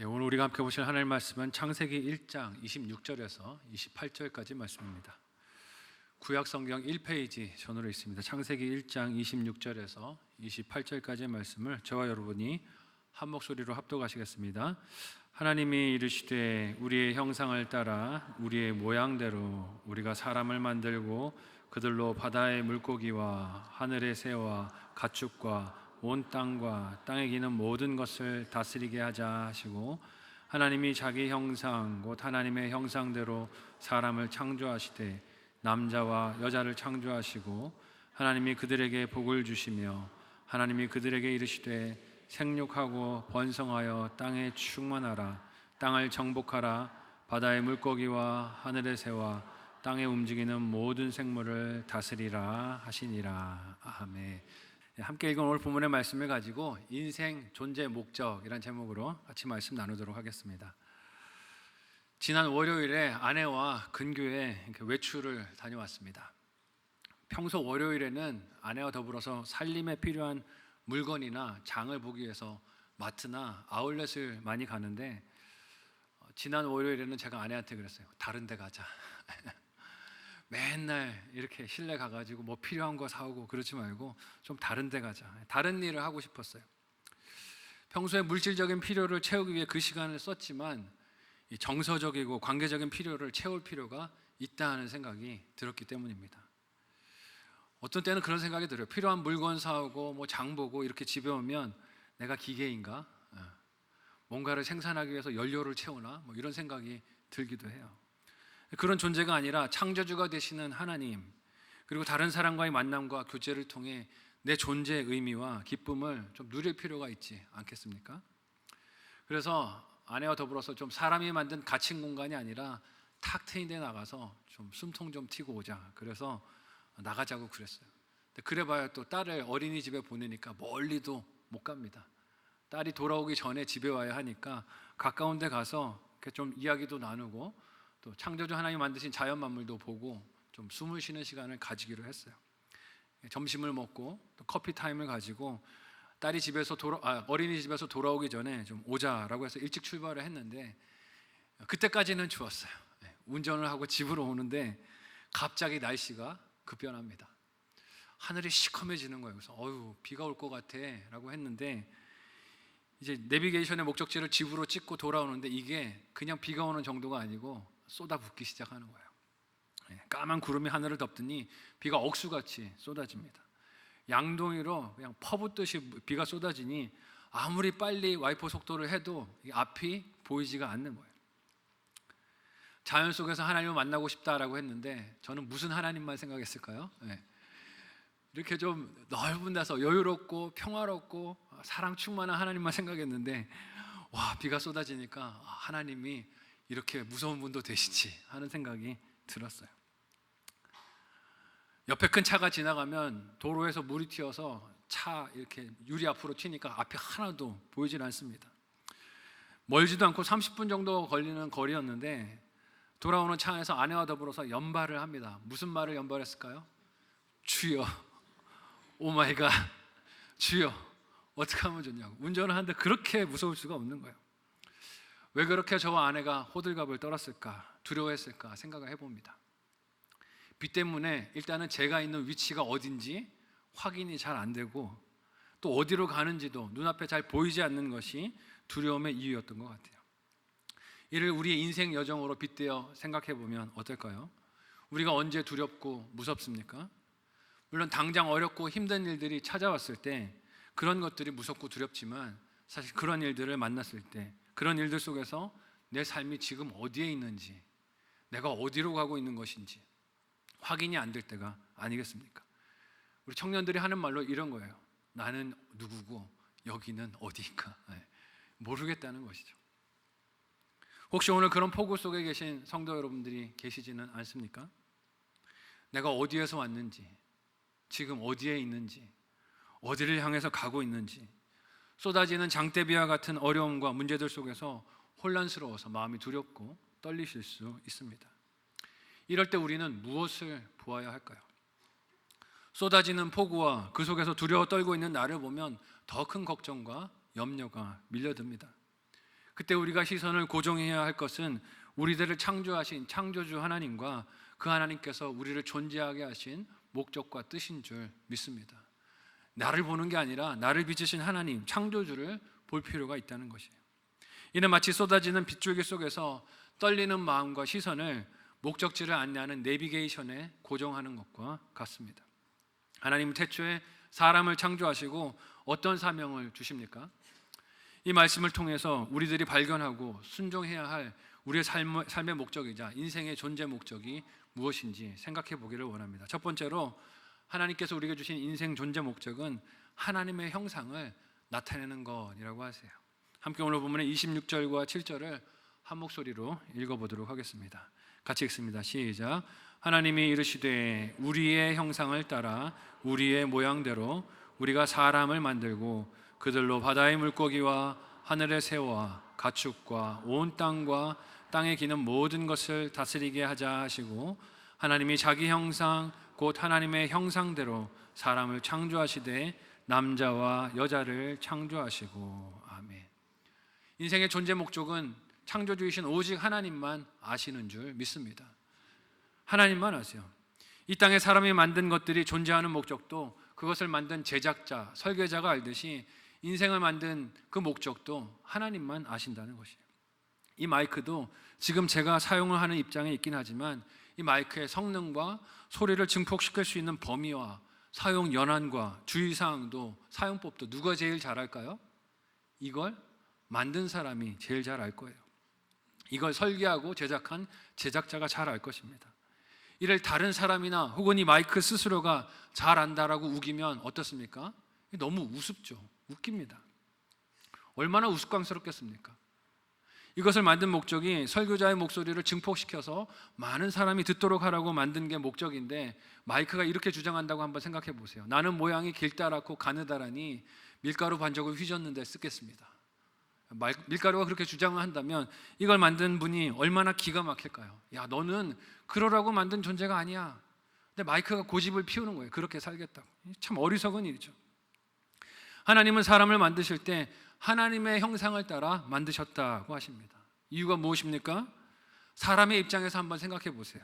오늘 우리가 함께 보실 하나님의 말씀은 창세기 1장 26절에서 28절까지 말씀입니다. 구약 성경 1페이지 전으로 있습니다. 창세기 1장 26절에서 28절까지의 말씀을 저와 여러분이 한 목소리로 합독하시겠습니다. 하나님이 이르시되 우리의 형상을 따라 우리의 모양대로 우리가 사람을 만들고 그들로 바다의 물고기와 하늘의 새와 가축과 온 땅과 땅에 기는 모든 것을 다스리게 하자 하시고, 하나님이 자기 형상 곧 하나님의 형상대로 사람을 창조하시되 남자와 여자를 창조하시고, 하나님이 그들에게 복을 주시며 하나님이 그들에게 이르시되 생육하고 번성하여 땅에 충만하라. 땅을 정복하라. 바다의 물고기와 하늘의 새와 땅에 움직이는 모든 생물을 다스리라 하시니라. 아멘. 함께 읽은 오늘 본문의 말씀을 가지고 인생 존재 목적이라는 제목으로 같이 말씀 나누도록 하겠습니다. 지난 월요일에 아내와 근교에 외출을 다녀왔습니다. 평소 월요일에는 아내와 더불어서 살림에 필요한 물건이나 장을 보기 위해서 마트나 아울렛을 많이 가는데, 지난 월요일에는 제가 아내한테 그랬어요. 다른 데 가자. 맨날 이렇게 실내 가가지고 뭐 필요한 거 사오고 그러지 말고 좀 다른 데 가자. 다른 일을 하고 싶었어요. 평소에 물질적인 필요를 채우기 위해 그 시간을 썼지만 이 정서적이고 관계적인 필요를 채울 필요가 있다는 생각이 들었기 때문입니다. 어떤 때는 그런 생각이 들어요. 필요한 물건 사오고 뭐 장 보고 이렇게 집에 오면 내가 기계인가? 뭔가를 생산하기 위해서 연료를 채우나? 뭐 이런 생각이 들기도 해요. 그런 존재가 아니라 창조주가 되시는 하나님, 그리고 다른 사람과의 만남과 교제를 통해 내 존재의 의미와 기쁨을 좀 누릴 필요가 있지 않겠습니까? 그래서 아내와 더불어서 좀 사람이 만든 갇힌 공간이 아니라 탁 트인 데 나가서 좀 숨통 좀 튀고 오자. 그래서 나가자고 그랬어요. 근데 그래봐야 또 딸을 어린이집에 보내니까 멀리도 못 갑니다. 딸이 돌아오기 전에 집에 와야 하니까 가까운 데 가서 이렇게 좀 이야기도 나누고 또 창조주 하나님 만드신 자연 만물도 보고 좀 숨을 쉬는 시간을 가지기로 했어요. 점심을 먹고 또 커피 타임을 가지고 딸이 어린이집에서 돌아오기 전에 좀 오자라고 해서 일찍 출발을 했는데, 그때까지는 좋았어요. 운전을 하고 집으로 오는데 갑자기 날씨가 급변합니다. 하늘이 시커매지는 거예요. 그래서 비가 올 것 같아 라고 했는데, 이제 내비게이션의 목적지를 집으로 찍고 돌아오는데 이게 그냥 비가 오는 정도가 아니고 쏟아붓기 시작하는 거예요. 까만 구름이 하늘을 덮더니 비가 억수같이 쏟아집니다. 양동이로 그냥 퍼붓듯이 비가 쏟아지니 아무리 빨리 와이퍼 속도를 해도 앞이 보이지가 않는 거예요. 자연 속에서 하나님을 만나고 싶다라고 했는데 저는 무슨 하나님만 생각했을까요? 이렇게 좀 넓은 데서 여유롭고 평화롭고 사랑 충만한 하나님만 생각했는데, 비가 쏟아지니까 하나님이 이렇게 무서운 분도 되시지 하는 생각이 들었어요. 옆에 큰 차가 지나가면 도로에서 물이 튀어서 차 이렇게 유리 앞으로 튀니까 앞이 하나도 보이질 않습니다. 멀지도 않고 30분 정도 걸리는 거리였는데 돌아오는 차 안에서 아내와 더불어서 연발을 합니다. 무슨 말을 연발했을까요? 주여, 오 마이 갓, 주여, 어떻게 하면 좋냐고. 운전을 하는데 그렇게 무서울 수가 없는 거예요. 왜 그렇게 저와 아내가 호들갑을 떨었을까, 두려워했을까 생각을 해봅니다. 비 때문에 일단은 제가 있는 위치가 어딘지 확인이 잘 안 되고 또 어디로 가는지도 눈앞에 잘 보이지 않는 것이 두려움의 이유였던 것 같아요. 이를 우리의 인생 여정으로 빗대어 생각해 보면 어떨까요? 우리가 언제 두렵고 무섭습니까? 물론 당장 어렵고 힘든 일들이 찾아왔을 때 그런 것들이 무섭고 두렵지만, 사실 그런 일들을 만났을 때 그런 일들 속에서 내 삶이 지금 어디에 있는지, 내가 어디로 가고 있는 것인지 확인이 안 될 때가 아니겠습니까? 우리 청년들이 하는 말로 이런 거예요. 나는 누구고 여기는 어디인가? 모르겠다는 것이죠. 혹시 오늘 그런 폭우 속에 계신 성도 여러분들이 계시지는 않습니까? 내가 어디에서 왔는지, 지금 어디에 있는지, 어디를 향해서 가고 있는지, 쏟아지는 장대비와 같은 어려움과 문제들 속에서 혼란스러워서 마음이 두렵고 떨리실 수 있습니다. 이럴 때 우리는 무엇을 보아야 할까요? 쏟아지는 폭우와 그 속에서 두려워 떨고 있는 나를 보면 더 큰 걱정과 염려가 밀려듭니다. 그때 우리가 시선을 고정해야 할 것은 우리들을 창조하신 창조주 하나님과 그 하나님께서 우리를 존재하게 하신 목적과 뜻인 줄 믿습니다. 나를 보는 게 아니라 나를 빚으신 하나님, 창조주를 볼 필요가 있다는 것이에요. 이는 마치 쏟아지는 빗줄기 속에서 떨리는 마음과 시선을 목적지를 안내하는 내비게이션에 고정하는 것과 같습니다. 하나님은 태초에 사람을 창조하시고 어떤 사명을 주십니까? 이 말씀을 통해서 우리들이 발견하고 순종해야 할 우리의 삶의 목적이자 인생의 존재 목적이 무엇인지 생각해 보기를 원합니다. 첫 번째로 하나님께서 우리에게 주신 인생 존재 목적은 하나님의 형상을 나타내는 것이라고 하세요. 함께 오늘 본문의 26절과 7절을 한 목소리로 읽어보도록 하겠습니다. 같이 읽습니다. 시작. 하나님이 이르시되 우리의 형상을 따라 우리의 모양대로 우리가 사람을 만들고 그들로 바다의 물고기와 하늘의 새와 가축과 온 땅과 땅에 기는 모든 것을 다스리게 하자 하시고 하나님이 자기 형상 곧 하나님의 형상대로 사람을 창조하시되 남자와 여자를 창조하시고. 아멘. 인생의 존재 목적은 창조주이신 오직 하나님만 아시는 줄 믿습니다. 하나님만 아세요. 이 땅에 사람이 만든 것들이 존재하는 목적도 그것을 만든 제작자, 설계자가 알듯이 인생을 만든 그 목적도 하나님만 아신다는 것이에요. 이 마이크도 지금 제가 사용을 하는 입장에 있긴 하지만 이 마이크의 성능과 소리를 증폭시킬 수 있는 범위와 사용 연한과 주의사항도 사용법도 누가 제일 잘할까요? 이걸 만든 사람이 제일 잘 알 거예요. 이걸 설계하고 제작한 제작자가 잘 알 것입니다. 이를 다른 사람이나 혹은 이 마이크 스스로가 잘 안다라고 우기면 어떻습니까? 너무 우습죠. 웃깁니다. 얼마나 우스꽝스럽겠습니까? 이것을 만든 목적이 설교자의 목소리를 증폭시켜서 많은 사람이 듣도록 하라고 만든 게 목적인데 마이크가 이렇게 주장한다고 한번 생각해 보세요. 나는 모양이 길다랗고 가느다라니 밀가루 반죽을 휘젓는 데 쓰겠습니다. 밀가루가 그렇게 주장을 한다면 이걸 만든 분이 얼마나 기가 막힐까요? 야, 너는 그러라고 만든 존재가 아니야. 근데 마이크가 고집을 피우는 거예요. 그렇게 살겠다고. 참 어리석은 일이죠. 하나님은 사람을 만드실 때 하나님의 형상을 따라 만드셨다고 하십니다. 이유가 무엇입니까? 사람의 입장에서 한번 생각해 보세요.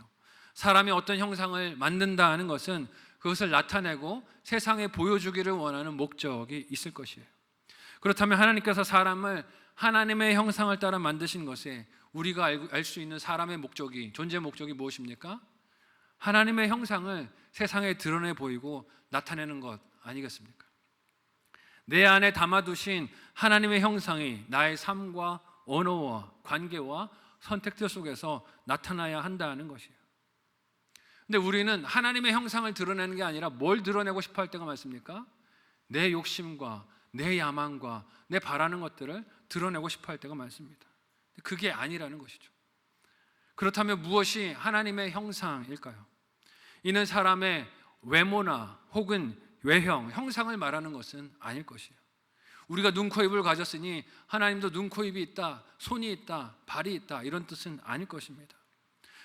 사람이 어떤 형상을 만든다 하는 것은 그것을 나타내고 세상에 보여주기를 원하는 목적이 있을 것이에요. 그렇다면 하나님께서 사람을 하나님의 형상을 따라 만드신 것에 우리가 알 수 있는 사람의 목적이, 존재 목적이 무엇입니까? 하나님의 형상을 세상에 드러내 보이고 나타내는 것 아니겠습니까? 내 안에 담아두신 하나님의 형상이 나의 삶과 언어와 관계와 선택들 속에서 나타나야 한다는 것이에요. 근데 우리는 하나님의 형상을 드러내는 게 아니라 뭘 드러내고 싶어 할 때가 많습니까? 내 욕심과 내 야망과 내 바라는 것들을 드러내고 싶어 할 때가 많습니다. 그게 아니라는 것이죠. 그렇다면 무엇이 하나님의 형상일까요? 이는 사람의 외모나 혹은 외형, 형상을 말하는 것은 아닐 것이에요. 우리가 눈, 코, 입을 가졌으니 하나님도 눈, 코, 입이 있다, 손이 있다, 발이 있다 이런 뜻은 아닐 것입니다.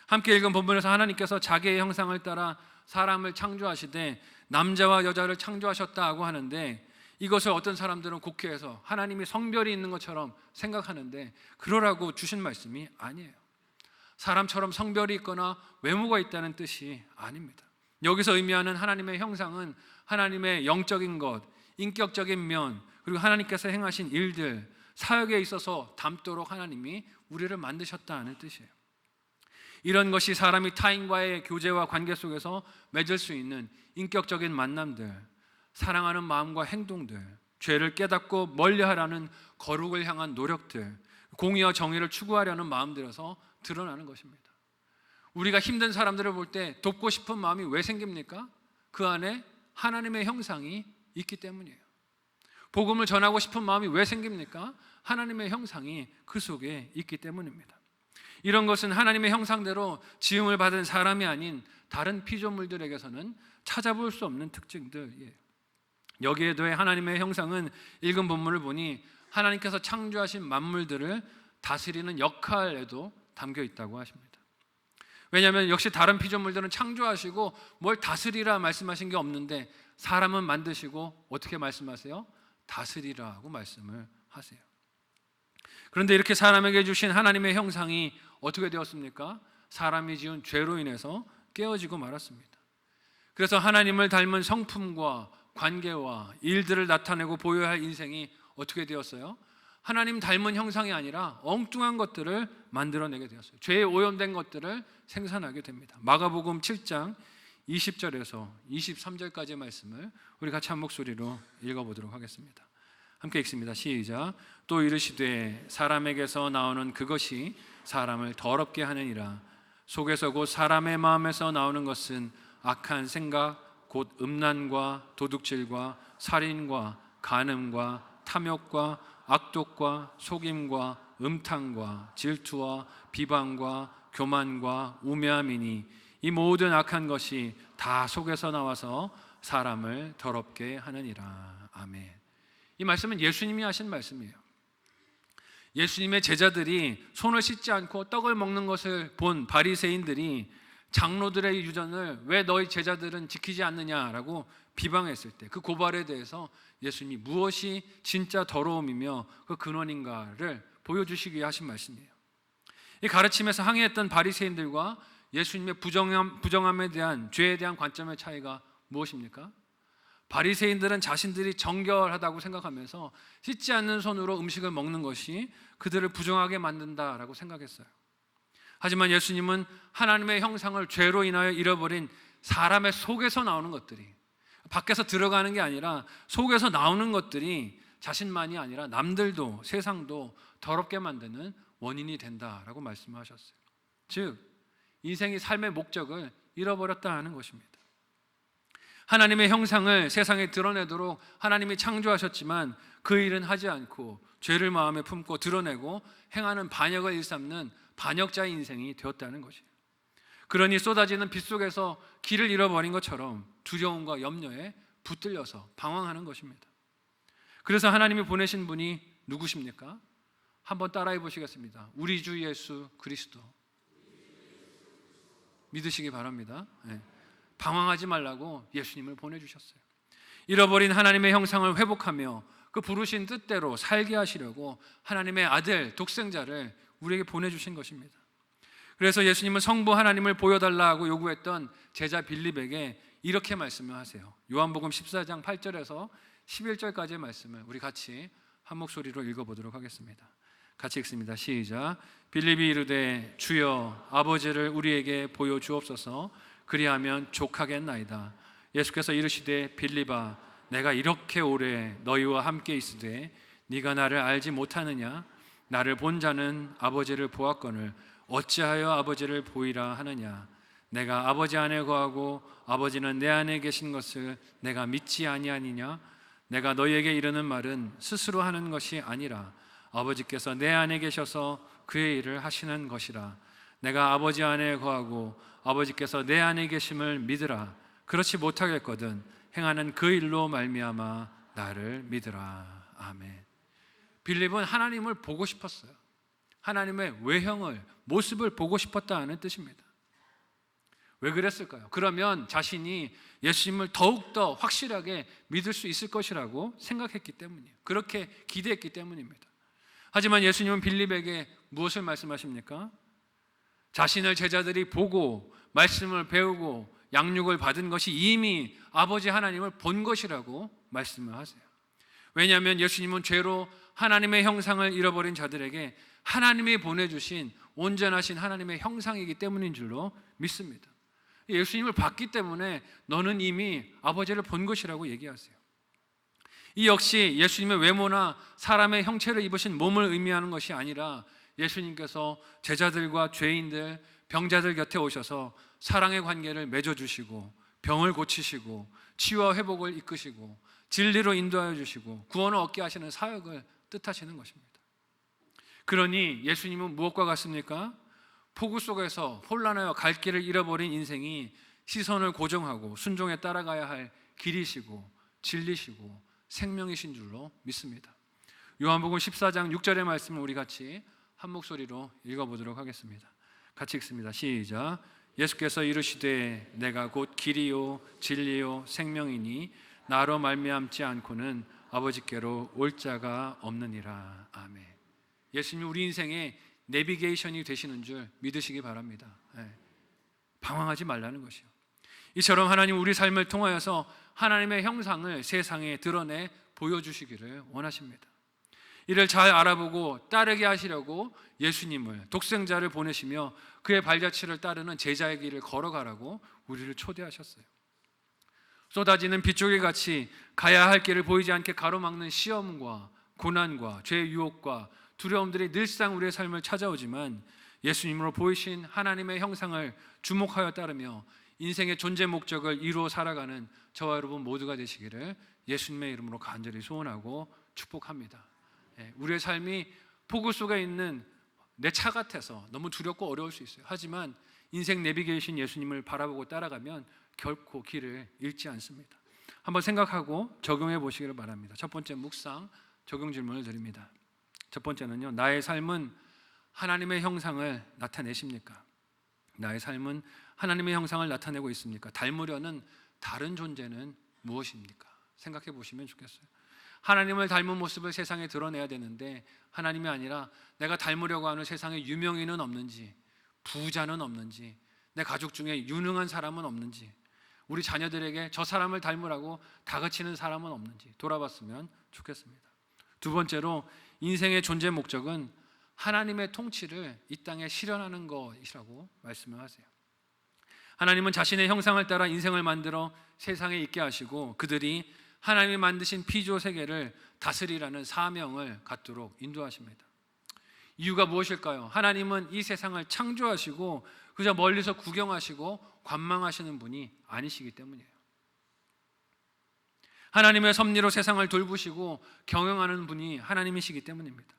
함께 읽은 본문에서 하나님께서 자기의 형상을 따라 사람을 창조하시되 남자와 여자를 창조하셨다고 하는데 이것을 어떤 사람들은 곡해해서 하나님이 성별이 있는 것처럼 생각하는데 그러라고 주신 말씀이 아니에요. 사람처럼 성별이 있거나 외모가 있다는 뜻이 아닙니다. 여기서 의미하는 하나님의 형상은 하나님의 영적인 것, 인격적인 면, 그리고 하나님께서 행하신 일들, 사역에 있어서 담도록 하나님이 우리를 만드셨다는 뜻이에요. 이런 것이 사람이 타인과의 교제와 관계 속에서 맺을 수 있는 인격적인 만남들, 사랑하는 마음과 행동들, 죄를 깨닫고 멀리하라는 거룩을 향한 노력들, 공의와 정의를 추구하려는 마음들에서 드러나는 것입니다. 우리가 힘든 사람들을 볼 때 돕고 싶은 마음이 왜 생깁니까? 그 안에 하나님의 형상이 있기 때문이에요. 복음을 전하고 싶은 마음이 왜 생깁니까? 하나님의 형상이 그 속에 있기 때문입니다. 이런 것은 하나님의 형상대로 지음을 받은 사람이 아닌 다른 피조물들에게서는 찾아볼 수 없는 특징들이에요. 여기에 더해 하나님의 형상은 읽은 본문을 보니 하나님께서 창조하신 만물들을 다스리는 역할에도 담겨 있다고 하십니다. 왜냐하면 역시 다른 피조물들은 창조하시고 뭘 다스리라 말씀하신 게 없는데 사람은 만드시고 어떻게 말씀하세요? 다스리라고 말씀을 하세요. 그런데 이렇게 사람에게 주신 하나님의 형상이 어떻게 되었습니까? 사람이 지은 죄로 인해서 깨어지고 말았습니다. 그래서 하나님을 닮은 성품과 관계와 일들을 나타내고 보여야 할 인생이 어떻게 되었어요? 하나님 닮은 형상이 아니라 엉뚱한 것들을 만들어내게 되었어요. 죄에 오염된 것들을 생산하게 됩니다. 마가복음 7장 20절에서 23절까지의 말씀을 우리 같이 한 목소리로 읽어보도록 하겠습니다. 함께 읽습니다. 시작. 또 이르시되 사람에게서 나오는 그것이 사람을 더럽게 하느니라. 속에서 곧 사람의 마음에서 나오는 것은 악한 생각 곧 음란과 도둑질과 살인과 간음과 탐욕과 악독과 속임과 음탕과 질투와 비방과 교만과 우매함이니 이 모든 악한 것이 다 속에서 나와서 사람을 더럽게 하느니라. 아멘. 이 말씀은 예수님이 하신 말씀이에요. 예수님의 제자들이 손을 씻지 않고 떡을 먹는 것을 본 바리새인들이 장로들의 유전을 왜 너희 제자들은 지키지 않느냐라고 비방했을 때 그 고발에 대해서 예수님이 무엇이 진짜 더러움이며 그 근원인가를 보여주시기 위해 하신 말씀이에요. 이 가르침에서 항의했던 바리새인들과 예수님의 부정함에 대한 죄에 대한 관점의 차이가 무엇입니까? 바리새인들은 자신들이 정결하다고 생각하면서 씻지 않는 손으로 음식을 먹는 것이 그들을 부정하게 만든다라고 생각했어요. 하지만 예수님은 하나님의 형상을 죄로 인하여 잃어버린 사람의 속에서 나오는 것들이, 밖에서 들어가는 게 아니라 속에서 나오는 것들이 자신만이 아니라 남들도 세상도 더럽게 만드는 원인이 된다라고 말씀하셨어요. 즉 인생이 삶의 목적을 잃어버렸다는 것입니다. 하나님의 형상을 세상에 드러내도록 하나님이 창조하셨지만 그 일은 하지 않고 죄를 마음에 품고 드러내고 행하는 반역을 일삼는 반역자의 인생이 되었다는 것이에요. 그러니 쏟아지는 빛 속에서 길을 잃어버린 것처럼 두려움과 염려에 붙들려서 방황하는 것입니다. 그래서 하나님이 보내신 분이 누구십니까? 한번 따라해 보시겠습니다. 우리 주 예수 그리스도. 믿으시기 바랍니다. 네. 방황하지 말라고 예수님을 보내주셨어요. 잃어버린 하나님의 형상을 회복하며 그 부르신 뜻대로 살게 하시려고 하나님의 아들 독생자를 우리에게 보내주신 것입니다. 그래서 예수님은 성부 하나님을 보여달라고 요구했던 제자 빌립에게 이렇게 말씀을 하세요. 요한복음 14장 8절에서 11절까지의 말씀을 우리 같이 한 목소리로 읽어보도록 하겠습니다. 같이 읽습니다. 시작. 빌립이 이르되 주여 아버지를 우리에게 보여주옵소서. 그리하면 족하겠나이다. 예수께서 이르시되 빌립아 내가 이렇게 오래 너희와 함께 있으되 네가 나를 알지 못하느냐? 나를 본 자는 아버지를 보았거늘 어찌하여 아버지를 보이라 하느냐? 내가 아버지 안에 거하고 아버지는 내 안에 계신 것을 내가 믿지 아니하느냐? 내가 너희에게 이르는 말은 스스로 하는 것이 아니라 아버지께서 내 안에 계셔서 그의 일을 하시는 것이라. 내가 아버지 안에 거하고 아버지께서 내 안에 계심을 믿으라. 그렇지 못하겠거든 행하는 그 일로 말미암아 나를 믿으라. 아멘. 빌립은 하나님을 보고 싶었어요. 하나님의 외형을, 모습을 보고 싶었다는 뜻입니다. 왜 그랬을까요? 그러면 자신이 예수님을 더욱더 확실하게 믿을 수 있을 것이라고 생각했기 때문이에요. 그렇게 기대했기 때문입니다. 하지만 예수님은 빌립에게 무엇을 말씀하십니까? 자신을 제자들이 보고 말씀을 배우고 양육을 받은 것이 이미 아버지 하나님을 본 것이라고 말씀을 하세요. 왜냐하면 예수님은 죄로 하나님의 형상을 잃어버린 자들에게 하나님이 보내주신 온전하신 하나님의 형상이기 때문인 줄로 믿습니다. 예수님을 봤기 때문에 너는 이미 아버지를 본 것이라고 얘기하세요. 이 역시 예수님의 외모나 사람의 형체를 입으신 몸을 의미하는 것이 아니라 예수님께서 제자들과 죄인들, 병자들 곁에 오셔서 사랑의 관계를 맺어주시고 병을 고치시고 치유와 회복을 이끄시고 진리로 인도하여 주시고 구원을 얻게 하시는 사역을 뜻하시는 것입니다. 그러니 예수님은 무엇과 같습니까? 폭우 속에서 혼란하여 갈 길을 잃어버린 인생이 시선을 고정하고 순종에 따라가야 할 길이시고 진리시고 생명이신 줄로 믿습니다. 요한복음 14장 6절의 말씀을 우리 같이 한 목소리로 읽어보도록 하겠습니다. 같이 읽습니다. 시작. 예수께서 이르시되 내가 곧 길이요 진리요 생명이니 나로 말미암지 않고는 아버지께로 올 자가 없느니라. 아멘. 예수님이 우리 인생의 내비게이션이 되시는 줄 믿으시기 바랍니다. 방황하지 말라는 것이요. 이처럼 하나님 우리 삶을 통하여서 하나님의 형상을 세상에 드러내 보여주시기를 원하십니다. 이를 잘 알아보고 따르게 하시려고 예수님을, 독생자를 보내시며 그의 발자취를 따르는 제자의 길을 걸어가라고 우리를 초대하셨어요. 쏟아지는 빗줄기 같이 가야 할 길을 보이지 않게 가로막는 시험과 고난과 죄의 유혹과 두려움들이 늘상 우리의 삶을 찾아오지만 예수님으로 보이신 하나님의 형상을 주목하여 따르며 인생의 존재 목적을 이루어 살아가는 저와 여러분 모두가 되시기를 예수님의 이름으로 간절히 소원하고 축복합니다. 우리의 삶이 폭우 속에 있는 내 차 같아서 너무 두렵고 어려울 수 있어요. 하지만 인생 내비게이션 예수님을 바라보고 따라가면 결코 길을 잃지 않습니다. 한번 생각하고 적용해 보시기를 바랍니다. 첫 번째 묵상 적용 질문을 드립니다. 첫 번째는요, 나의 삶은 하나님의 형상을 나타내십니까? 나의 삶은 하나님의 형상을 나타내고 있습니까? 닮으려는 다른 존재는 무엇입니까? 생각해 보시면 좋겠어요. 하나님을 닮은 모습을 세상에 드러내야 되는데 하나님이 아니라 내가 닮으려고 하는 세상에 유명인은 없는지, 부자는 없는지, 내 가족 중에 유능한 사람은 없는지, 우리 자녀들에게 저 사람을 닮으라고 다그치는 사람은 없는지 돌아봤으면 좋겠습니다. 두 번째로 인생의 존재 목적은 하나님의 통치를 이 땅에 실현하는 것이라고 말씀을 하세요. 하나님은 자신의 형상을 따라 인생을 만들어 세상에 있게 하시고 그들이 하나님이 만드신 피조 세계를 다스리라는 사명을 갖도록 인도하십니다. 이유가 무엇일까요? 하나님은 이 세상을 창조하시고 그저 멀리서 구경하시고 관망하시는 분이 아니시기 때문이에요. 하나님의 섭리로 세상을 돌보시고 경영하는 분이 하나님이시기 때문입니다.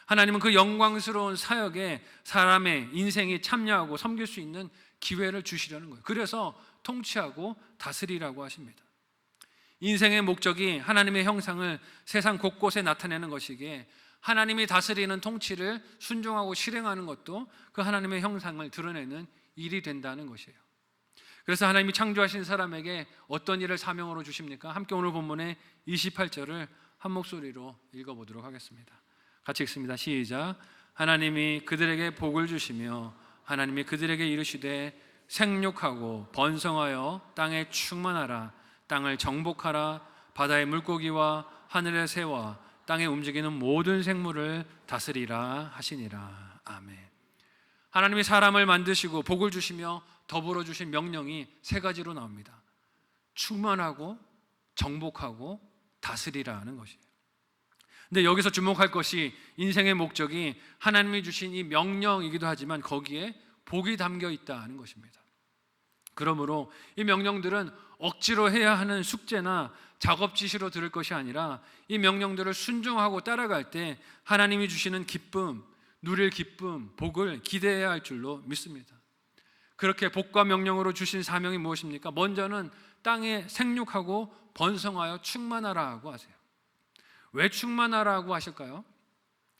하나님은 그 영광스러운 사역에 사람의 인생이 참여하고 섬길 수 있는 기회를 주시려는 거예요. 그래서 통치하고 다스리라고 하십니다. 인생의 목적이 하나님의 형상을 세상 곳곳에 나타내는 것이기에 하나님이 다스리는 통치를 순종하고 실행하는 것도 그 하나님의 형상을 드러내는 일이 된다는 것이에요. 그래서 하나님이 창조하신 사람에게 어떤 일을 사명으로 주십니까? 함께 오늘 본문의 28절을 한 목소리로 읽어보도록 하겠습니다. 같이 읽습니다. 시작. 하나님이 그들에게 복을 주시며 하나님이 그들에게 이르시되 생육하고 번성하여 땅에 충만하라. 땅을 정복하라. 바다의 물고기와 하늘의 새와 땅에 움직이는 모든 생물을 다스리라 하시니라. 아멘. 하나님이 사람을 만드시고 복을 주시며 더불어 주신 명령이 세 가지로 나옵니다. 충만하고 정복하고 다스리라는 것이에요. 근데 여기서 주목할 것이 인생의 목적이 하나님이 주신 이 명령이기도 하지만 거기에 복이 담겨 있다는 것입니다. 그러므로 이 명령들은 억지로 해야 하는 숙제나 작업 지시로 들을 것이 아니라 이 명령들을 순종하고 따라갈 때 하나님이 주시는 기쁨, 누릴 기쁨, 복을 기대해야 할 줄로 믿습니다. 그렇게 복과 명령으로 주신 사명이 무엇입니까? 먼저는 땅에 생육하고 번성하여 충만하라고 하세요. 왜 충만하라고 하실까요?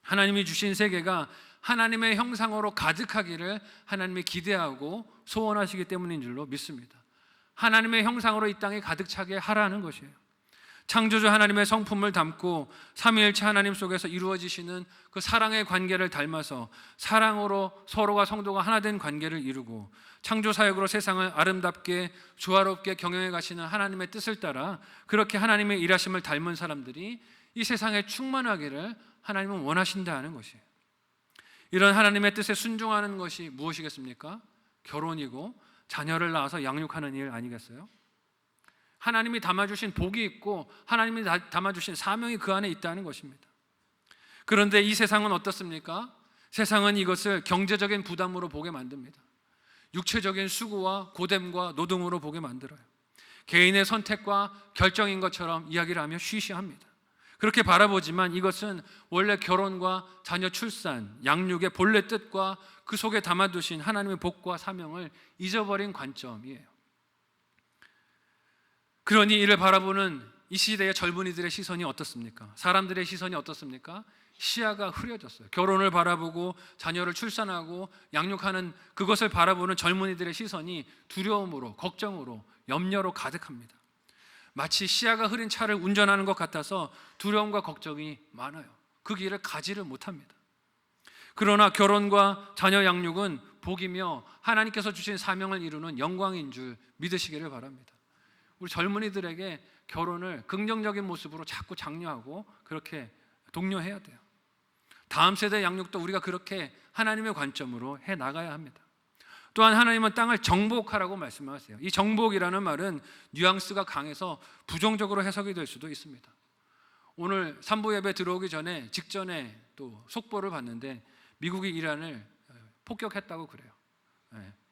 하나님이 주신 세계가 하나님의 형상으로 가득하기를 하나님이 기대하고 소원하시기 때문인 줄로 믿습니다. 하나님의 형상으로 이 땅에 가득 차게 하라는 것이에요. 창조주 하나님의 성품을 담고 삼위일체 하나님 속에서 이루어지시는 그 사랑의 관계를 닮아서 사랑으로 서로가 성도가 하나 된 관계를 이루고 창조 사역으로 세상을 아름답게 조화롭게 경영해 가시는 하나님의 뜻을 따라 그렇게 하나님의 일하심을 닮은 사람들이 이 세상에 충만하기를 하나님은 원하신다는 것이에요. 이런 하나님의 뜻에 순종하는 것이 무엇이겠습니까? 결혼이고 자녀를 낳아서 양육하는 일 아니겠어요? 하나님이 담아주신 복이 있고 하나님이 담아주신 사명이 그 안에 있다는 것입니다. 그런데 이 세상은 어떻습니까? 세상은 이것을 경제적인 부담으로 보게 만듭니다. 육체적인 수고와 고됨과 노동으로 보게 만들어요. 개인의 선택과 결정인 것처럼 이야기를 하며 쉬쉬합니다. 그렇게 바라보지만 이것은 원래 결혼과 자녀 출산, 양육의 본래 뜻과 그 속에 담아두신 하나님의 복과 사명을 잊어버린 관점이에요. 그러니 이를 바라보는 이 시대의 젊은이들의 시선이 어떻습니까? 사람들의 시선이 어떻습니까? 시야가 흐려졌어요. 결혼을 바라보고 자녀를 출산하고 양육하는 그것을 바라보는 젊은이들의 시선이 두려움으로, 걱정으로, 염려로 가득합니다. 마치 시야가 흐린 차를 운전하는 것 같아서 두려움과 걱정이 많아요. 그 길을 가지를 못합니다. 그러나 결혼과 자녀 양육은 복이며 하나님께서 주신 사명을 이루는 영광인 줄 믿으시기를 바랍니다. 우리 젊은이들에게 결혼을 긍정적인 모습으로 자꾸 장려하고 그렇게 독려해야 돼요. 다음 세대 양육도 우리가 그렇게 하나님의 관점으로 해 나가야 합니다. 또한 하나님은 땅을 정복하라고 말씀하세요. 이 정복이라는 말은 뉘앙스가 강해서 부정적으로 해석이 될 수도 있습니다. 오늘 3부 예배 들어오기 직전에 또 속보를 봤는데 미국이 이란을 폭격했다고 그래요.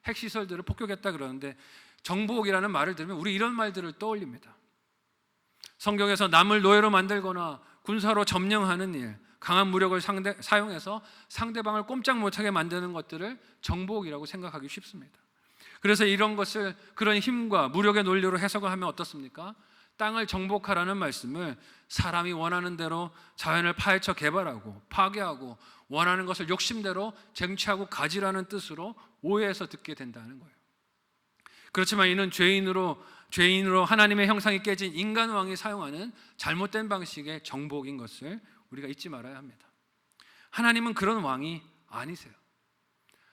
핵시설들을 폭격했다 그러는데 정복이라는 말을 들으면 우리 이런 말들을 떠올립니다. 성경에서 남을 노예로 만들거나 군사로 점령하는 일, 강한 무력을 사용해서 상대방을 꼼짝 못하게 만드는 것들을 정복이라고 생각하기 쉽습니다. 그래서 이런 것을 그런 힘과 무력의 논리로 해석을 하면 어떻습니까? 땅을 정복하라는 말씀을 사람이 원하는 대로 자연을 파헤쳐 개발하고 파괴하고 원하는 것을 욕심대로 쟁취하고 가지라는 뜻으로 오해해서 듣게 된다는 거예요. 그렇지만 이는 죄인으로 하나님의 형상이 깨진 인간 왕이 사용하는 잘못된 방식의 정복인 것을 우리가 잊지 말아야 합니다. 하나님은 그런 왕이 아니세요.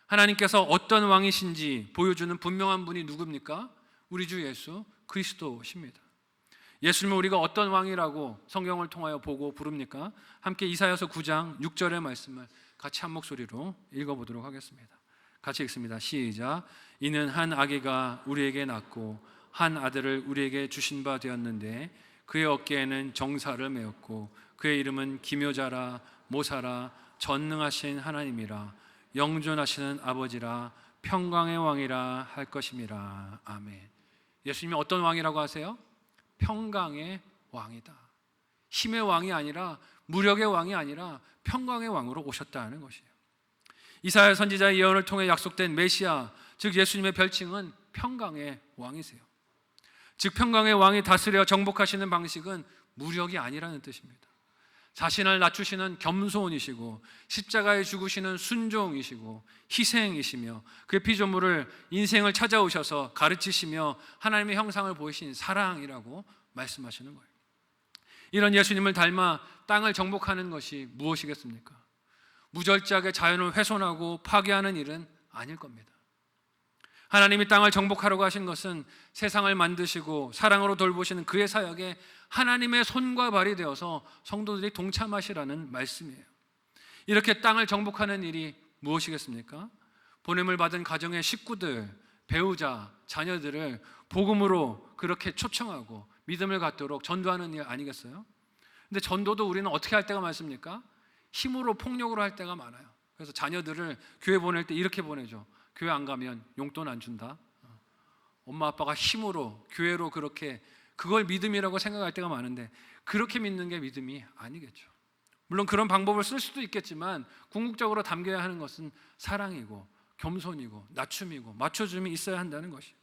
하나님께서 어떤 왕이신지 보여주는 분명한 분이 누굽니까? 우리 주 예수 그리스도십니다. 예수님은 우리가 어떤 왕이라고 성경을 통하여 보고 부릅니까? 함께 이사야서 9장 6절의 말씀을 같이 한 목소리로 읽어보도록 하겠습니다. 같이 읽습니다. 시작. 이는 한 아기가 우리에게 낳고 한 아들을 우리에게 주신 바 되었는데 그의 어깨에는 정사를 메었고 그의 이름은 기묘자라 모사라 전능하신 하나님이라 영존하시는 아버지라 평강의 왕이라 할 것임이라. 아멘. 예수님이 어떤 왕이라고 하세요? 평강의 왕이다. 힘의 왕이 아니라 무력의 왕이 아니라 평강의 왕으로 오셨다는 것이에요. 이사야 선지자의 예언을 통해 약속된 메시아, 즉 예수님의 별칭은 평강의 왕이세요. 즉 평강의 왕이 다스려 정복하시는 방식은 무력이 아니라는 뜻입니다. 자신을 낮추시는 겸손이시고 십자가에 죽으시는 순종이시고 희생이시며 그의 피조물을 인생을 찾아오셔서 가르치시며 하나님의 형상을 보이신 사랑이라고 말씀하시는 거예요. 이런 예수님을 닮아 땅을 정복하는 것이 무엇이겠습니까? 무절제하게 자연을 훼손하고 파괴하는 일은 아닐 겁니다. 하나님이 땅을 정복하려고 하신 것은 세상을 만드시고 사랑으로 돌보시는 그의 사역에 하나님의 손과 발이 되어서 성도들이 동참하시라는 말씀이에요. 이렇게 땅을 정복하는 일이 무엇이겠습니까? 보냄을 받은 가정의 식구들, 배우자, 자녀들을 복음으로 그렇게 초청하고 믿음을 갖도록 전도하는 일 아니겠어요? 근데 전도도 우리는 어떻게 할 때가 많습니까? 힘으로 폭력으로 할 때가 많아요. 그래서 자녀들을 교회 보낼 때 이렇게 보내죠. 교회 안 가면 용돈 안 준다. 엄마 아빠가 힘으로 교회로 그렇게 그걸 믿음이라고 생각할 때가 많은데 그렇게 믿는 게 믿음이 아니겠죠. 물론 그런 방법을 쓸 수도 있겠지만 궁극적으로 담겨야 하는 것은 사랑이고 겸손이고 낮춤이고 맞춰줌이 있어야 한다는 것이에요.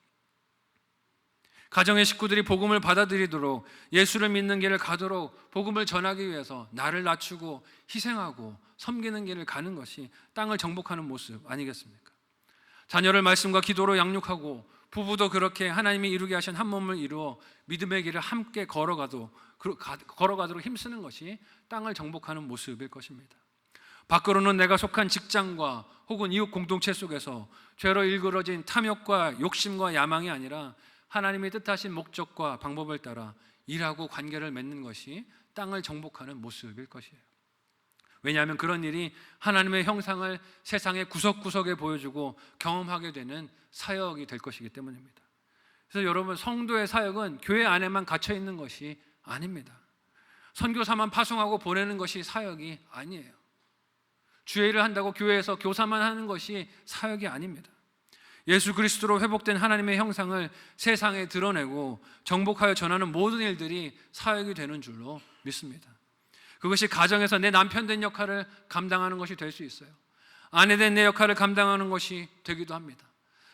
가정의 식구들이 복음을 받아들이도록 예수를 믿는 길을 가도록 복음을 전하기 위해서 나를 낮추고 희생하고 섬기는 길을 가는 것이 땅을 정복하는 모습 아니겠습니까? 자녀를 말씀과 기도로 양육하고 부부도 그렇게 하나님이 이루게 하신 한 몸을 이루어 믿음의 길을 함께 걸어가도록 힘쓰는 것이 땅을 정복하는 모습일 것입니다. 밖으로는 내가 속한 직장과 혹은 이웃 공동체 속에서 죄로 일그러진 탐욕과 욕심과 야망이 아니라 하나님이 뜻하신 목적과 방법을 따라 일하고 관계를 맺는 것이 땅을 정복하는 모습일 것이에요. 왜냐하면 그런 일이 하나님의 형상을 세상의 구석구석에 보여주고 경험하게 되는 사역이 될 것이기 때문입니다. 그래서 여러분, 성도의 사역은 교회 안에만 갇혀 있는 것이 아닙니다. 선교사만 파송하고 보내는 것이 사역이 아니에요. 주의 일을 한다고 교회에서 교사만 하는 것이 사역이 아닙니다. 예수 그리스도로 회복된 하나님의 형상을 세상에 드러내고 정복하여 전하는 모든 일들이 사역이 되는 줄로 믿습니다. 그것이 가정에서 내 남편 된 역할을 감당하는 것이 될 수 있어요. 아내 된 내 역할을 감당하는 것이 되기도 합니다.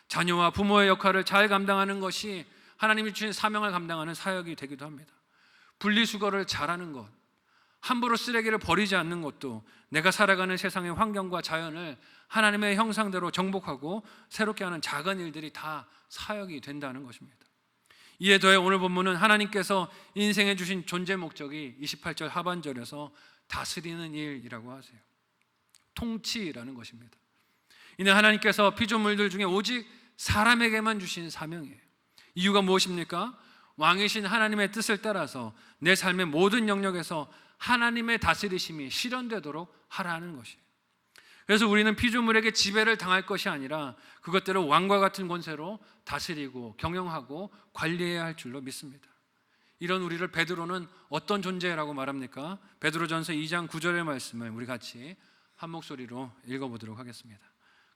자녀와 부모의 역할을 잘 감당하는 것이 하나님이 주신 사명을 감당하는 사역이 되기도 합니다. 분리수거를 잘하는 것, 함부로 쓰레기를 버리지 않는 것도 내가 살아가는 세상의 환경과 자연을 하나님의 형상대로 정복하고 새롭게 하는 작은 일들이 다 사역이 된다는 것입니다. 이에 더해 오늘 본문은 하나님께서 인생에 주신 존재 목적이 28절 하반절에서 다스리는 일이라고 하세요. 통치라는 것입니다. 이는 하나님께서 피조물들 중에 오직 사람에게만 주신 사명이에요. 이유가 무엇입니까? 왕이신 하나님의 뜻을 따라서 내 삶의 모든 영역에서 하나님의 다스리심이 실현되도록 하라는 것이에요. 그래서 우리는 피조물에게 지배를 당할 것이 아니라 그것들을 왕과 같은 권세로 다스리고 경영하고 관리해야 할 줄로 믿습니다. 이런 우리를 베드로는 어떤 존재라고 말합니까? 베드로전서 2장 9절의 말씀을 우리 같이 한 목소리로 읽어보도록 하겠습니다.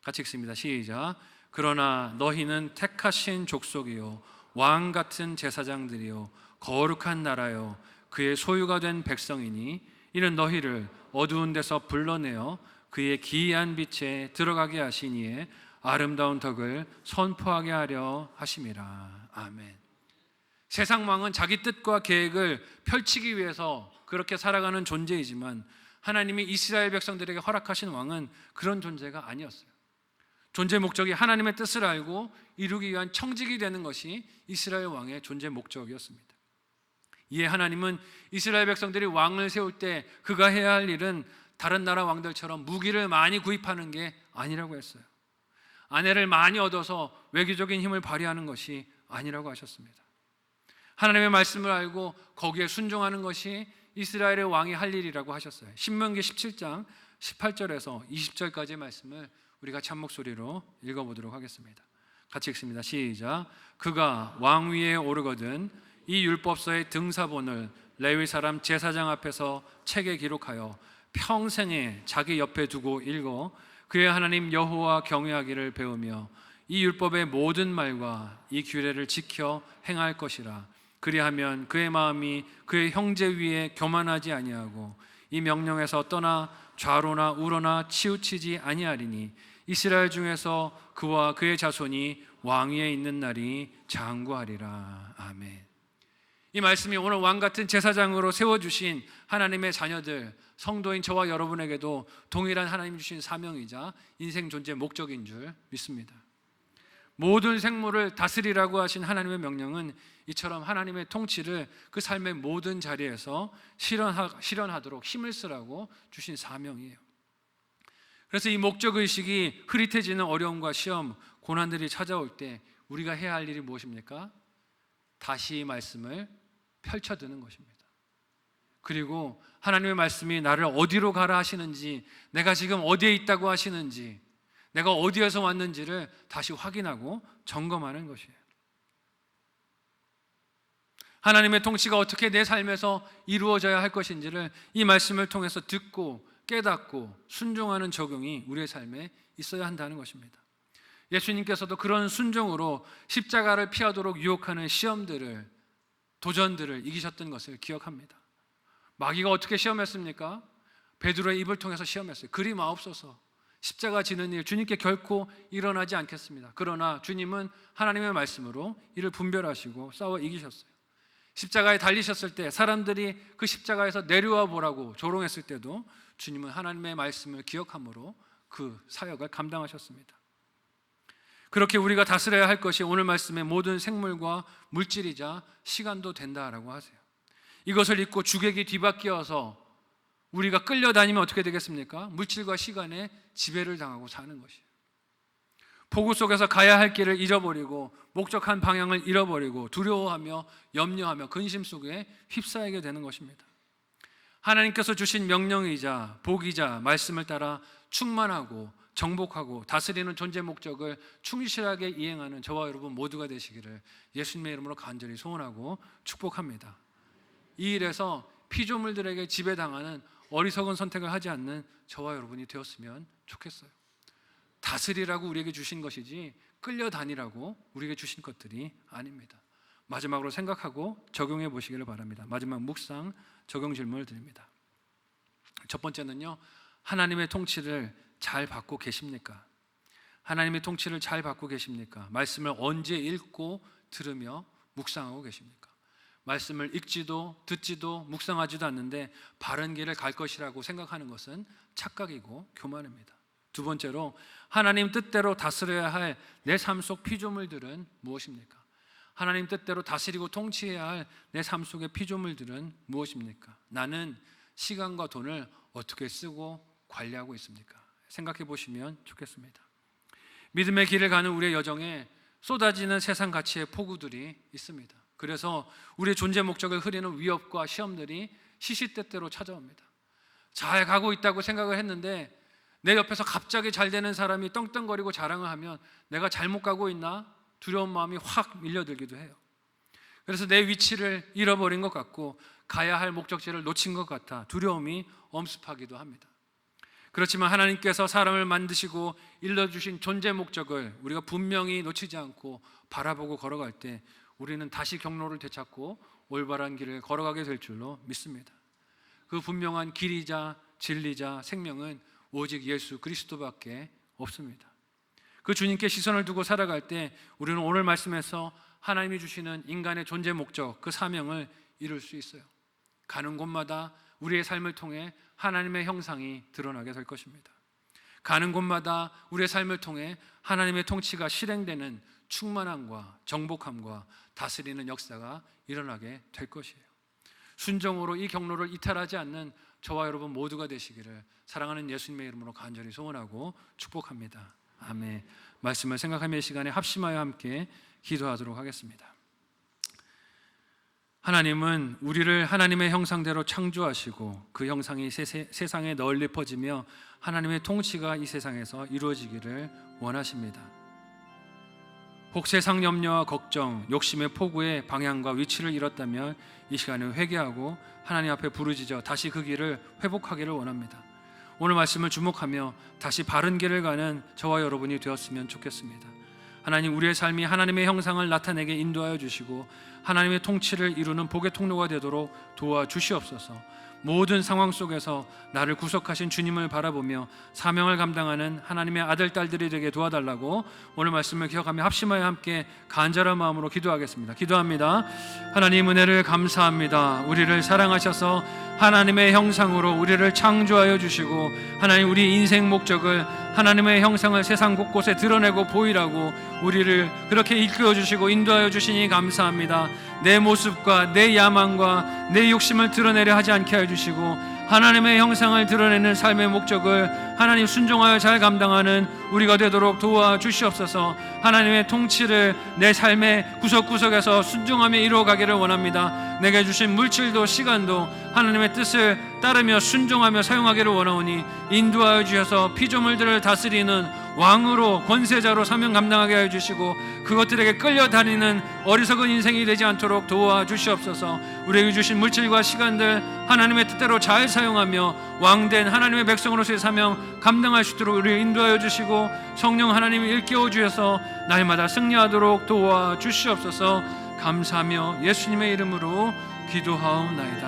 같이 읽습니다. 시작. 그러나 너희는 택하신 족속이요 왕 같은 제사장들이요 거룩한 나라요 그의 소유가 된 백성이니 이는 너희를 어두운 데서 불러내어 그의 기이한 빛에 들어가게 하시니에 아름다운 덕을 선포하게 하려 하심이라. 아멘. 세상 왕은 자기 뜻과 계획을 펼치기 위해서 그렇게 살아가는 존재이지만 하나님이 이스라엘 백성들에게 허락하신 왕은 그런 존재가 아니었어요. 존재 목적이 하나님의 뜻을 알고 이루기 위한 청직이 되는 것이 이스라엘 왕의 존재 목적이었습니다. 이에 하나님은 이스라엘 백성들이 왕을 세울 때 그가 해야 할 일은 다른 나라 왕들처럼 무기를 많이 구입하는 게 아니라고 했어요. 아내를 많이 얻어서 외교적인 힘을 발휘하는 것이 아니라고 하셨습니다. 하나님의 말씀을 알고 거기에 순종하는 것이 이스라엘의 왕이 할 일이라고 하셨어요. 신명기 17장 18절에서 20절까지의 말씀을 우리 같이 한 목소리로 읽어보도록 하겠습니다. 같이 읽습니다. 시작. 그가 왕 위에 오르거든 이 율법서의 등사본을 레위 사람 제사장 앞에서 책에 기록하여 평생에 자기 옆에 두고 읽어 그의 하나님 여호와 경외하기를 배우며 이 율법의 모든 말과 이 규례를 지켜 행할 것이라. 그리하면 그의 마음이 그의 형제 위에 교만하지 아니하고 이 명령에서 떠나 좌로나 우로나 치우치지 아니하리니 이스라엘 중에서 그와 그의 자손이 왕위에 있는 날이 장구하리라. 아멘. 이 말씀이 오늘 왕 같은 제사장으로 세워주신 하나님의 자녀들, 성도인 저와 여러분에게도 동일한 하나님 주신 사명이자 인생 존재 목적인 줄 믿습니다. 모든 생물을 다스리라고 하신 하나님의 명령은 이처럼 하나님의 통치를 그 삶의 모든 자리에서 실현하도록 힘을 쓰라고 주신 사명이에요. 그래서 이 목적의식이 흐릿해지는 어려움과 시험, 고난들이 찾아올 때 우리가 해야 할 일이 무엇입니까? 다시 이 말씀을 펼쳐드는 것입니다. 그리고 하나님의 말씀이 나를 어디로 가라 하시는지, 내가 지금 어디에 있다고 하시는지, 내가 어디에서 왔는지를 다시 확인하고 점검하는 것이에요. 하나님의 통치가 어떻게 내 삶에서 이루어져야 할 것인지를 이 말씀을 통해서 듣고 깨닫고 순종하는 적용이 우리의 삶에 있어야 한다는 것입니다. 예수님께서도 그런 순종으로 십자가를 피하도록 유혹하는 시험들을, 도전들을 이기셨던 것을 기억합니다. 마귀가 어떻게 시험했습니까? 베드로의 입을 통해서 시험했어요. 그리 마옵소서, 십자가 지는 일 주님께 결코 일어나지 않겠습니다. 그러나 주님은 하나님의 말씀으로 이를 분별하시고 싸워 이기셨어요. 십자가에 달리셨을 때 사람들이 그 십자가에서 내려와 보라고 조롱했을 때도 주님은 하나님의 말씀을 기억함으로 그 사역을 감당하셨습니다. 그렇게 우리가 다스려야 할 것이 오늘 말씀의 모든 생물과 물질이자 시간도 된다라고 하세요. 이것을 잊고 주객이 뒤바뀌어서 우리가 끌려다니면 어떻게 되겠습니까? 물질과 시간에 지배를 당하고 사는 것이에요. 폭우 속에서 가야 할 길을 잃어버리고 목적한 방향을 잃어버리고 두려워하며 염려하며 근심 속에 휩싸이게 되는 것입니다. 하나님께서 주신 명령이자 복이자 말씀을 따라 충만하고 정복하고 다스리는 존재 목적을 충실하게 이행하는 저와 여러분 모두가 되시기를 예수님의 이름으로 간절히 소원하고 축복합니다. 이 일에서 피조물들에게 지배당하는 어리석은 선택을 하지 않는 저와 여러분이 되었으면 좋겠어요. 다스리라고 우리에게 주신 것이지 끌려다니라고 우리에게 주신 것들이 아닙니다. 마지막으로 생각하고 적용해 보시기를 바랍니다. 마지막 묵상 적용 질문을 드립니다. 첫 번째는요, 하나님의 통치를 잘 받고 계십니까? 하나님의 통치를 잘 받고 계십니까? 말씀을 언제 읽고 들으며 묵상하고 계십니까? 말씀을 읽지도 듣지도 묵상하지도 않는데 바른 길을 갈 것이라고 생각하는 것은 착각이고 교만입니다. 두 번째로, 하나님 뜻대로 다스려야 할 내 삶 속 피조물들은 무엇입니까? 하나님 뜻대로 다스리고 통치해야 할 내 삶 속의 피조물들은 무엇입니까? 나는 시간과 돈을 어떻게 쓰고 관리하고 있습니까? 생각해 보시면 좋겠습니다. 믿음의 길을 가는 우리의 여정에 쏟아지는 세상 가치의 폭우들이 있습니다. 그래서 우리의 존재 목적을 흐리는 위협과 시험들이 시시때때로 찾아옵니다. 잘 가고 있다고 생각을 했는데 내 옆에서 갑자기 잘 되는 사람이 떵떵거리고 자랑을 하면 내가 잘못 가고 있나? 두려운 마음이 확 밀려들기도 해요. 그래서 내 위치를 잃어버린 것 같고 가야 할 목적지를 놓친 것 같아 두려움이 엄습하기도 합니다. 그렇지만 하나님께서 사람을 만드시고 일러주신 존재 목적을 우리가 분명히 놓치지 않고 바라보고 걸어갈 때 우리는 다시 경로를 되찾고 올바른 길을 걸어가게 될 줄로 믿습니다. 그 분명한 길이자 진리자 생명은 오직 예수 그리스도밖에 없습니다. 그 주님께 시선을 두고 살아갈 때 우리는 오늘 말씀에서 하나님이 주시는 인간의 존재 목적, 그 사명을 이룰 수 있어요. 가는 곳마다 우리의 삶을 통해 하나님의 형상이 드러나게 될 것입니다. 가는 곳마다 우리의 삶을 통해 하나님의 통치가 실행되는 충만함과 정복함과 다스리는 역사가 일어나게 될 것이에요. 순종으로 이 경로를 이탈하지 않는 저와 여러분 모두가 되시기를 사랑하는 예수님의 이름으로 간절히 소원하고 축복합니다. 아멘. 말씀을 생각하며 이 시간에 합심하여 함께 기도하도록 하겠습니다. 하나님은 우리를 하나님의 형상대로 창조하시고 그 형상이 세상에 널리 퍼지며 하나님의 통치가 이 세상에서 이루어지기를 원하십니다. 혹 세상 염려와 걱정, 욕심의 폭우에 방향과 위치를 잃었다면 이 시간에 회개하고 하나님 앞에 부르짖어 다시 그 길을 회복하기를 원합니다. 오늘 말씀을 주목하며 다시 바른 길을 가는 저와 여러분이 되었으면 좋겠습니다. 하나님, 우리의 삶이 하나님의 형상을 나타내게 인도하여 주시고 하나님의 통치를 이루는 복의 통로가 되도록 도와주시옵소서. 모든 상황 속에서 나를 구속하신 주님을 바라보며 사명을 감당하는 하나님의 아들, 딸들이 되게 도와달라고 오늘 말씀을 기억하며 합심하여 함께 간절한 마음으로 기도하겠습니다. 기도합니다. 하나님, 은혜를 감사합니다. 우리를 사랑하셔서 하나님의 형상으로 우리를 창조하여 주시고 하나님, 우리 인생 목적을 하나님의 형상을 세상 곳곳에 드러내고 보이라고 우리를 그렇게 이끌어 주시고 인도하여 주시니 감사합니다. 내 모습과 내 야망과 내 욕심을 드러내려 하지 않게 해주시고 하나님의 형상을 드러내는 삶의 목적을 하나님 순종하여 잘 감당하는 우리가 되도록 도와주시옵소서. 하나님의 통치를 내 삶의 구석구석에서 순종하며 이루어가기를 원합니다. 내게 주신 물질도 시간도 하나님의 뜻을 따르며 순종하며 사용하기를 원하오니 인도하여 주셔서 피조물들을 다스리는 왕으로 권세자로 사명 감당하게 해주시고 그것들에게 끌려다니는 어리석은 인생이 되지 않도록 도와주시옵소서. 우리에게 주신 물질과 시간들 하나님의 뜻대로 잘 사용하며 왕된 하나님의 백성으로서의 사명 감당할 수 있도록 우리를 인도하여 주시고 성령 하나님이 일깨워 주셔서 날마다 승리하도록 도와주시옵소서. 감사하며 예수님의 이름으로 기도하옵나이다.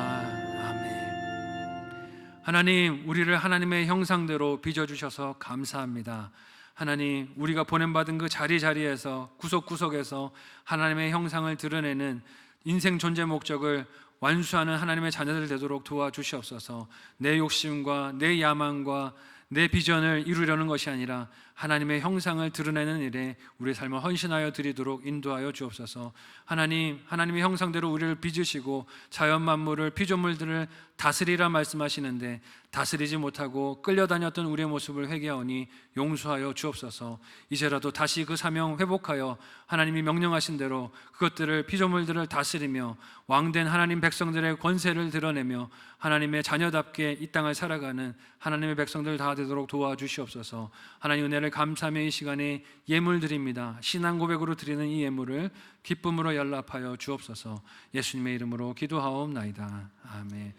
아멘. 하나님, 우리를 하나님의 형상대로 빚어주셔서 감사합니다. 하나님, 우리가 보냄받은 그 자리자리에서 구석구석에서 하나님의 형상을 드러내는 인생 존재 목적을 완수하는 하나님의 자녀들 되도록 도와주시옵소서. 내 욕심과 내 야망과 내 비전을 이루려는 것이 아니라 하나님의 형상을 드러내는 일에 우리의 삶을 헌신하여 드리도록 인도하여 주옵소서. 하나님, 하나님의 형상대로 우리를 빚으시고 자연 만물을, 피조물들을 다스리라 말씀하시는데 다스리지 못하고 끌려다녔던 우리의 모습을 회개하오니 용서하여 주옵소서. 이제라도 다시 그 사명 회복하여 하나님이 명령하신 대로 그것들을, 피조물들을 다스리며 왕된 하나님 백성들의 권세를 드러내며 하나님의 자녀답게 이 땅을 살아가는 하나님의 백성들 다 되도록 도와주시옵소서. 하나님, 은혜를 감사하며 이 시간에 예물 드립니다. 신앙 고백으로 드리는 이 예물을 기쁨으로 연락하여 주옵소서. 예수님의 이름으로 기도하옵나이다. 아멘.